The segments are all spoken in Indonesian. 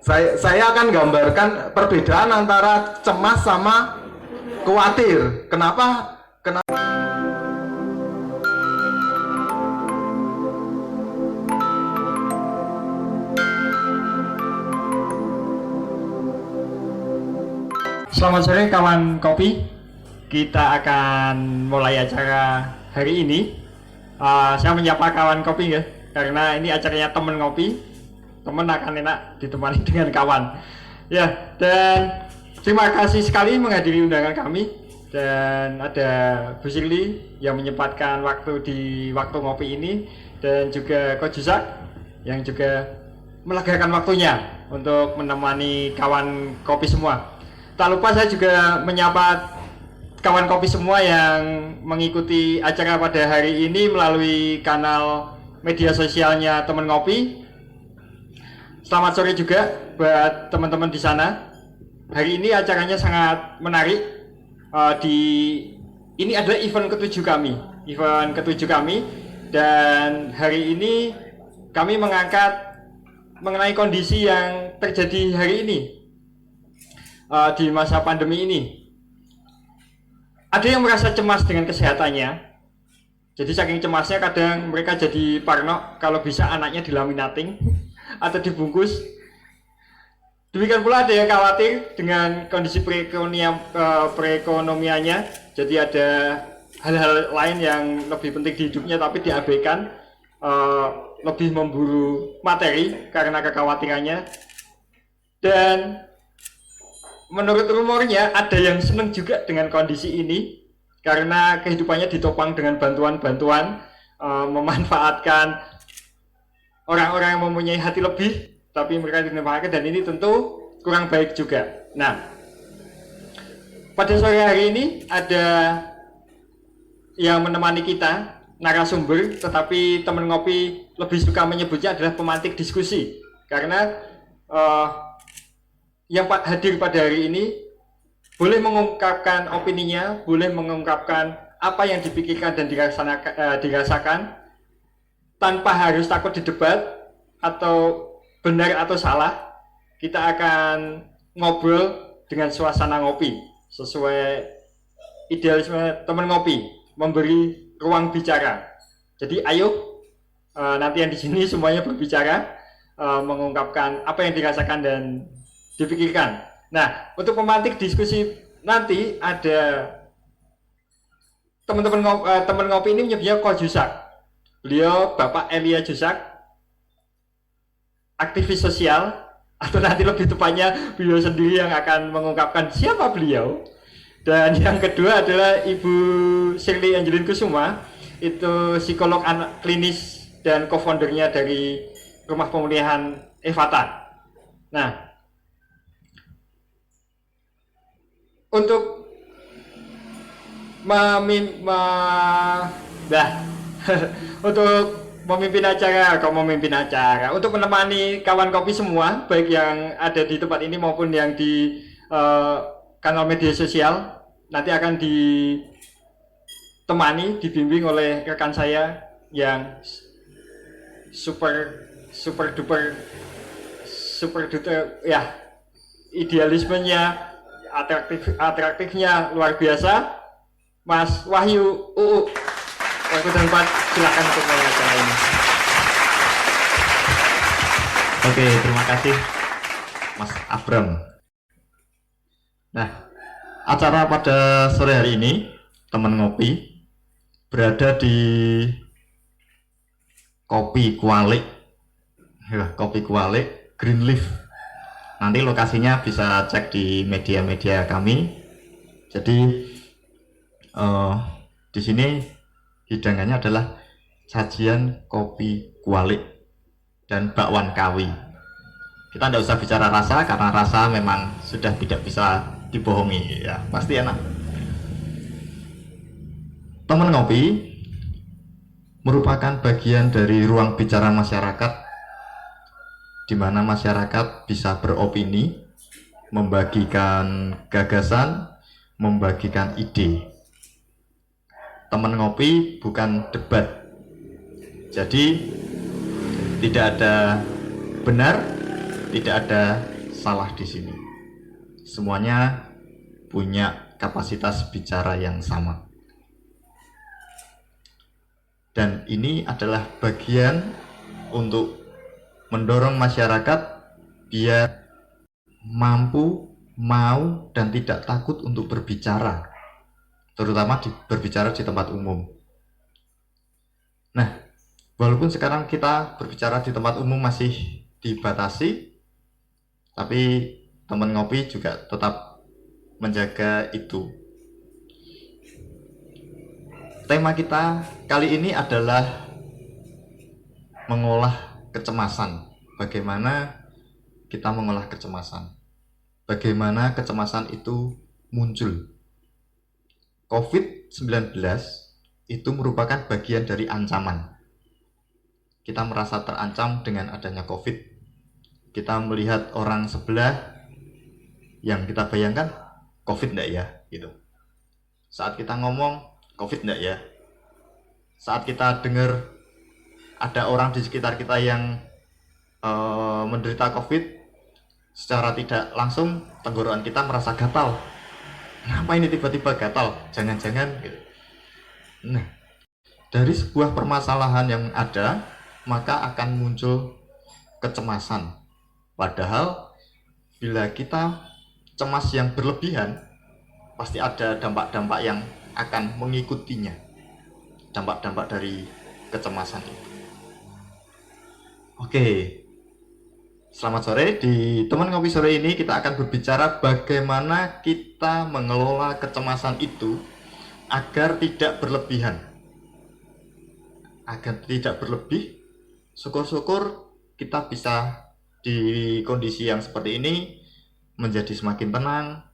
Saya akan gambarkan perbedaan antara cemas sama khawatir. Kenapa? Selamat sore kawan kopi. Kita akan mulai acara hari ini. Saya menyapa kawan kopi ya, karena ini acaranya temen ngopi. Temen akan enak ditemani dengan kawan. Ya, dan terima kasih sekali menghadiri undangan kami. Dan ada Bu Sirli yang menyempatkan waktu di waktu ngopi ini, dan juga Coach Yusak yang juga melegakan waktunya untuk menemani kawan kopi semua. Tak lupa saya juga menyapa kawan kopi semua yang mengikuti acara pada hari ini melalui kanal media sosialnya teman ngopi. Selamat sore juga buat teman-teman di sana. Hari ini acaranya sangat menarik. Ini adalah event ketujuh kami, dan hari ini kami mengangkat mengenai kondisi yang terjadi hari ini. Di masa pandemi ini, ada yang merasa cemas dengan kesehatannya. Jadi saking cemasnya kadang mereka jadi parno kalau bisa anaknya dilaminating atau dibungkus. Demikian pula ada yang khawatir dengan kondisi perekonomiannya. Jadi ada hal-hal lain yang lebih penting di hidupnya tapi diabaikan, lebih memburu materi karena kekhawatirannya. Dan menurut rumornya ada yang senang juga dengan kondisi ini karena kehidupannya ditopang dengan bantuan-bantuan, memanfaatkan orang-orang yang mempunyai hati lebih tapi mereka dimanfaatkan, dan ini tentu kurang baik juga. Nah, pada sore hari ini ada yang menemani kita, narasumber, tetapi teman ngopi lebih suka menyebutnya adalah pemantik diskusi karena yang hadir pada hari ini boleh mengungkapkan opininya, boleh mengungkapkan apa yang dipikirkan dan dirasakan tanpa harus takut didebat atau benar atau salah. Kita akan ngobrol dengan suasana ngopi sesuai idealisme teman ngopi, memberi ruang bicara. Jadi ayo, nanti yang di sini semuanya berbicara, mengungkapkan apa yang dirasakan dan dipikirkan. Nah, untuk pemantik diskusi nanti ada teman ngopi ini menyebutnya Coach Yusak. Beliau Bapak Elia Yusak, aktivis sosial, atau nanti lebih tepatnya beliau sendiri yang akan mengungkapkan siapa beliau. Dan yang kedua adalah Ibu Sirli Angelin Kusuma, itu psikolog anak klinis dan co-foundernya dari Rumah Pemulihan Evata. Nah, untuk memimpin acara, untuk menemani kawan kopi semua, baik yang ada di tempat ini maupun yang di kanal media sosial, nanti akan ditemani, dibimbing oleh rekan saya yang super duper ya, idealismenya, atraktifnya luar biasa, Mas Wahyu UU. Waktu dan tempat silakan untuk mulai acara ini. Oke, terima kasih Mas Abram. Nah, acara pada sore hari ini teman ngopi berada di Kopi Kualik, Greenleaf. Nanti lokasinya bisa cek di media-media kami. Jadi di sini hidangannya adalah sajian kopi kualik dan bakwan kawi. Kita tidak usah bicara rasa karena rasa memang sudah tidak bisa dibohongi, ya pasti enak. Teman ngopi merupakan bagian dari ruang bicara masyarakat, di mana masyarakat bisa beropini, membagikan gagasan, membagikan ide. Teman ngopi bukan debat, jadi tidak ada benar tidak ada salah di sini. Semuanya punya kapasitas bicara yang sama. Dan ini adalah bagian untuk mendorong masyarakat biar mampu, mau, dan tidak takut untuk berbicara, terutama berbicara di tempat umum. Nah, walaupun sekarang kita berbicara di tempat umum masih dibatasi, tapi teman ngopi juga tetap menjaga itu. Tema kita kali ini adalah mengolah kecemasan. Bagaimana kita mengolah kecemasan? Bagaimana kecemasan itu muncul? COVID-19 itu merupakan bagian dari ancaman. Kita merasa terancam dengan adanya COVID. Kita melihat orang sebelah yang kita bayangkan, COVID enggak ya? Gitu. Saat kita ngomong, COVID enggak ya? Saat kita dengar ada orang di sekitar kita yang menderita COVID, secara tidak langsung tenggorokan kita merasa gatal. Kenapa ini tiba-tiba gatal? Jangan-jangan gitu. Nah, dari sebuah permasalahan yang ada, maka akan muncul kecemasan. Padahal bila kita cemas yang berlebihan, pasti ada dampak-dampak yang akan mengikutinya. Dampak-dampak dari kecemasan itu. Oke, selamat sore. Di teman ngopi sore ini kita akan berbicara bagaimana kita mengelola kecemasan itu agar tidak berlebihan. Agar tidak berlebih, syukur-syukur kita bisa di kondisi yang seperti ini menjadi semakin tenang,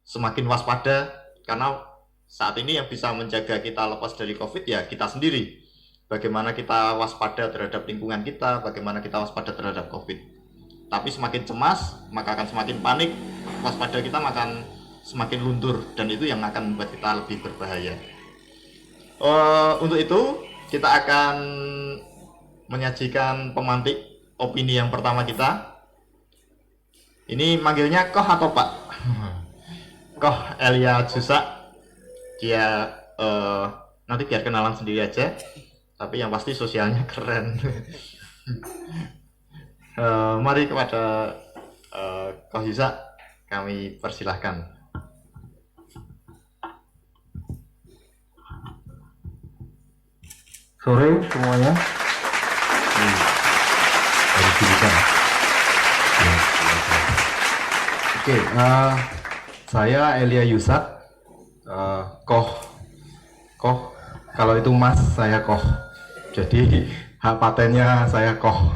semakin waspada, karena saat ini yang bisa menjaga kita lepas dari COVID ya kita sendiri. Bagaimana kita waspada terhadap lingkungan kita, bagaimana kita waspada terhadap COVID. Tapi semakin cemas, maka akan semakin panik, waspada kita akan semakin luntur, dan itu yang akan membuat kita lebih berbahaya. Untuk itu, kita akan menyajikan pemantik opini yang pertama kita. Ini manggilnya Koh atau Pak? Koh Elia Jusak. Dia nanti biar kenalan sendiri aja, tapi yang pasti sosialnya keren. Mari kepada Koh Jusak kami persilahkan. Sore semuanya. Oke, saya Elia Yusak. Koh, kalau itu Mas saya Koh. Jadi hak patennya saya Koh.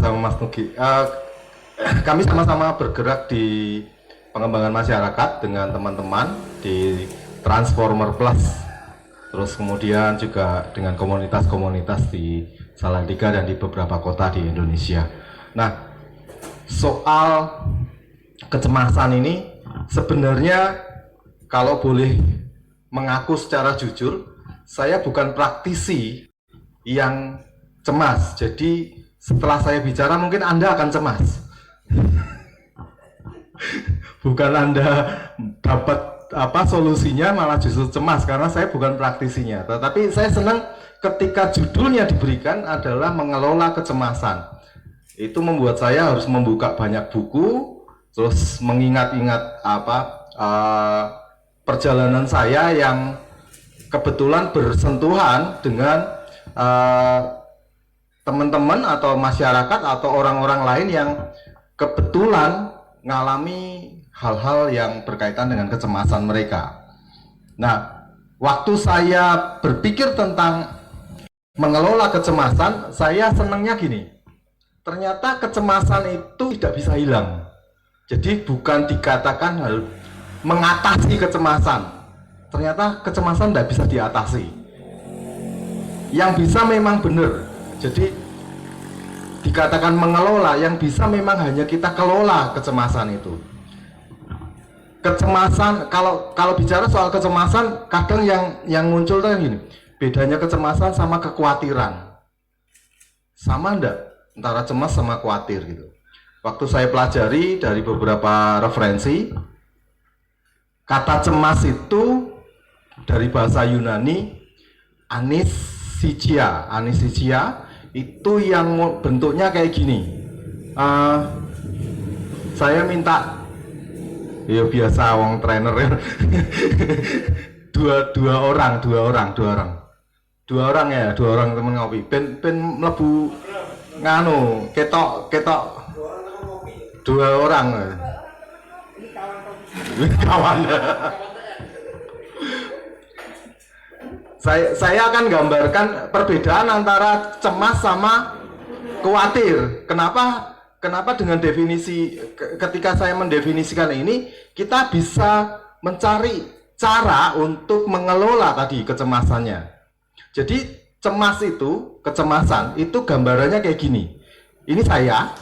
Sama Mas Nugi. Kami sama-sama bergerak di pengembangan masyarakat dengan teman-teman di Transformer Plus. Terus kemudian juga dengan komunitas-komunitas di Salatiga dan di beberapa kota di Indonesia. Nah, soal kecemasan ini sebenarnya kalau boleh mengaku secara jujur, saya bukan praktisi yang cemas. Jadi setelah saya bicara mungkin Anda akan cemas. Bukan Anda dapat solusinya, malah justru cemas karena saya bukan praktisinya. Tetapi saya senang ketika judulnya diberikan adalah mengelola kecemasan. Itu membuat saya harus membuka banyak buku, terus mengingat-ingat perjalanan saya yang kebetulan bersentuhan dengan teman-teman atau masyarakat atau orang-orang lain yang kebetulan mengalami hal-hal yang berkaitan dengan kecemasan mereka. Nah, waktu saya berpikir tentang mengelola kecemasan, saya senangnya gini. Ternyata kecemasan itu tidak bisa hilang. Jadi bukan dikatakan hal mengatasi kecemasan. Ternyata kecemasan tidak bisa diatasi. Yang bisa memang benar. Jadi dikatakan mengelola, yang bisa memang hanya kita kelola kecemasan itu. Kecemasan, kalau bicara soal kecemasan, kadang yang muncul tuh gini, bedanya kecemasan sama kekhawatiran. Sama enggak? antara cemas sama khawatir gitu. Waktu saya pelajari dari beberapa referensi, kata cemas itu dari bahasa Yunani anisitia. Anisitia itu yang bentuknya kayak gini. Saya minta, ya biasa wong trainer ya. dua orang temen ngopi. Ben mlebu nganu ketok dua orang. Kawan. Saya akan gambarkan perbedaan antara cemas sama khawatir. Kenapa dengan definisi, ketika saya mendefinisikan ini, kita bisa mencari cara untuk mengelola tadi kecemasannya. Jadi cemas itu, kecemasan itu gambarannya kayak gini. Ini saya,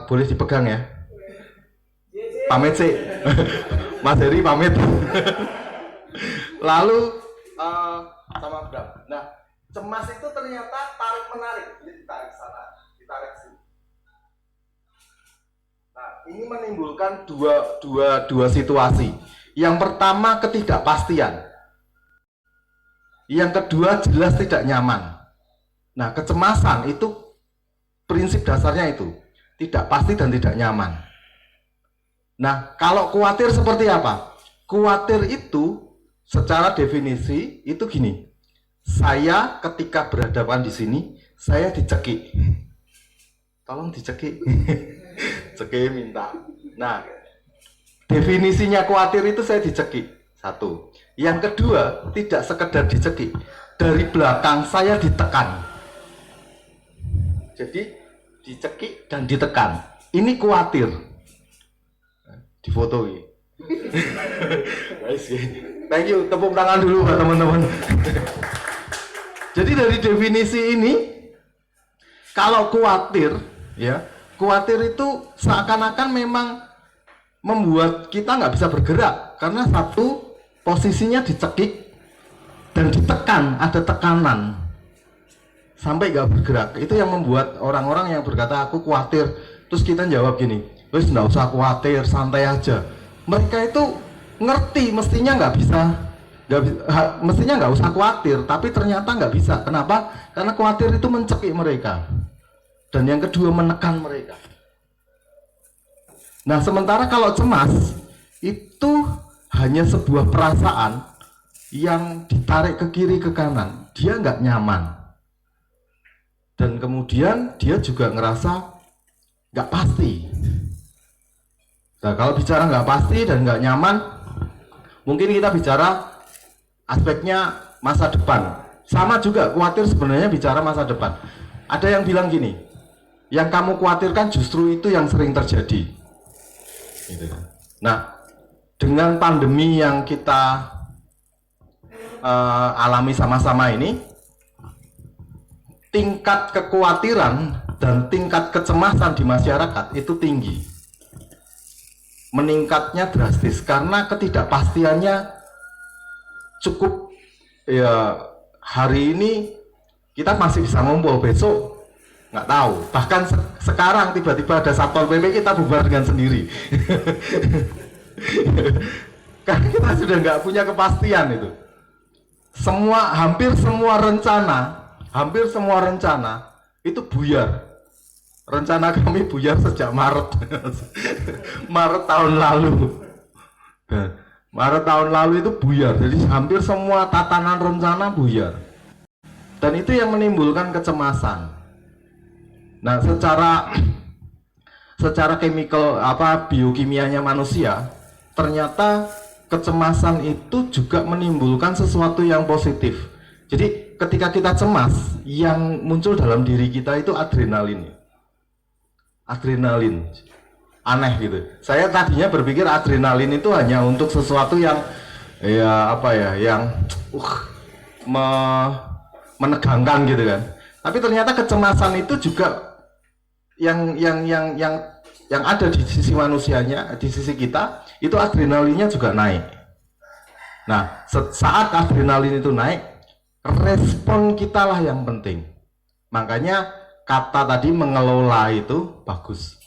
boleh dipegang ya. Pamit sih, Mas Heri pamit. Lalu sama Bram. Nah, cemas itu ternyata tarik menarik. Ini ditarik sana, ditarik sini. Nah, ini menimbulkan dua situasi. Yang pertama ketidakpastian. Yang kedua jelas tidak nyaman. Nah, kecemasan itu prinsip dasarnya itu tidak pasti dan tidak nyaman. Nah, kalau khawatir seperti apa? Khawatir itu secara definisi itu gini. Saya ketika berhadapan di sini, saya dicekik. Tolong dicekik. Cekik minta. Nah, definisinya khawatir itu saya dicekik. Satu. Yang kedua, tidak sekedar dicekik. Dari belakang saya ditekan. Jadi, dicekik dan ditekan. Ini khawatir. Di foto ini. Thank you, tepuk tangan dulu buat teman-teman. Jadi dari definisi ini, kalau khawatir, ya, khawatir itu seakan-akan memang membuat kita nggak bisa bergerak karena satu, posisinya dicekik dan ditekan, ada tekanan sampai nggak bergerak. Itu yang membuat orang-orang yang berkata aku khawatir, terus kita jawab gini, wes nggak usah khawatir, santai aja. Mereka itu ngerti mestinya mestinya nggak usah khawatir, tapi ternyata nggak bisa. Kenapa? Karena khawatir itu mencekik mereka, dan yang kedua menekan mereka. Nah, sementara kalau cemas itu hanya sebuah perasaan yang ditarik ke kiri ke kanan, dia nggak nyaman, dan kemudian dia juga ngerasa nggak pasti. Nah, kalau bicara nggak pasti dan nggak nyaman, mungkin kita bicara aspeknya masa depan. Sama juga khawatir sebenarnya bicara masa depan. Ada yang bilang gini, yang kamu khawatirkan justru itu yang sering terjadi. Gitu. Nah, dengan pandemi yang kita alami sama-sama ini, tingkat kekhawatiran dan tingkat kecemasan di masyarakat itu tinggi. Meningkatnya drastis karena ketidakpastiannya cukup. Ya, hari ini kita masih bisa ngumpul, besok nggak tahu. Bahkan sekarang tiba-tiba ada satpol pp, kita bubar dengan sendiri. Karena kita sudah nggak punya kepastian itu. Hampir semua rencana itu buyar. Rencana kami buyar sejak Maret. Maret tahun lalu. Maret tahun lalu itu buyar. Jadi hampir semua tatanan rencana buyar. Dan itu yang menimbulkan kecemasan. Nah, secara chemical biokimianya manusia, ternyata kecemasan itu juga menimbulkan sesuatu yang positif. Jadi ketika kita cemas, yang muncul dalam diri kita itu adrenalin. Adrenalin, aneh gitu. Saya tadinya berpikir adrenalin itu hanya untuk sesuatu yang menegangkan gitu kan. Tapi ternyata kecemasan itu juga yang ada di sisi manusianya, di sisi kita, itu adrenalinnya juga naik. Nah, saat adrenalin itu naik, respon kita lah yang penting. Makanya kata tadi mengelola itu bagus.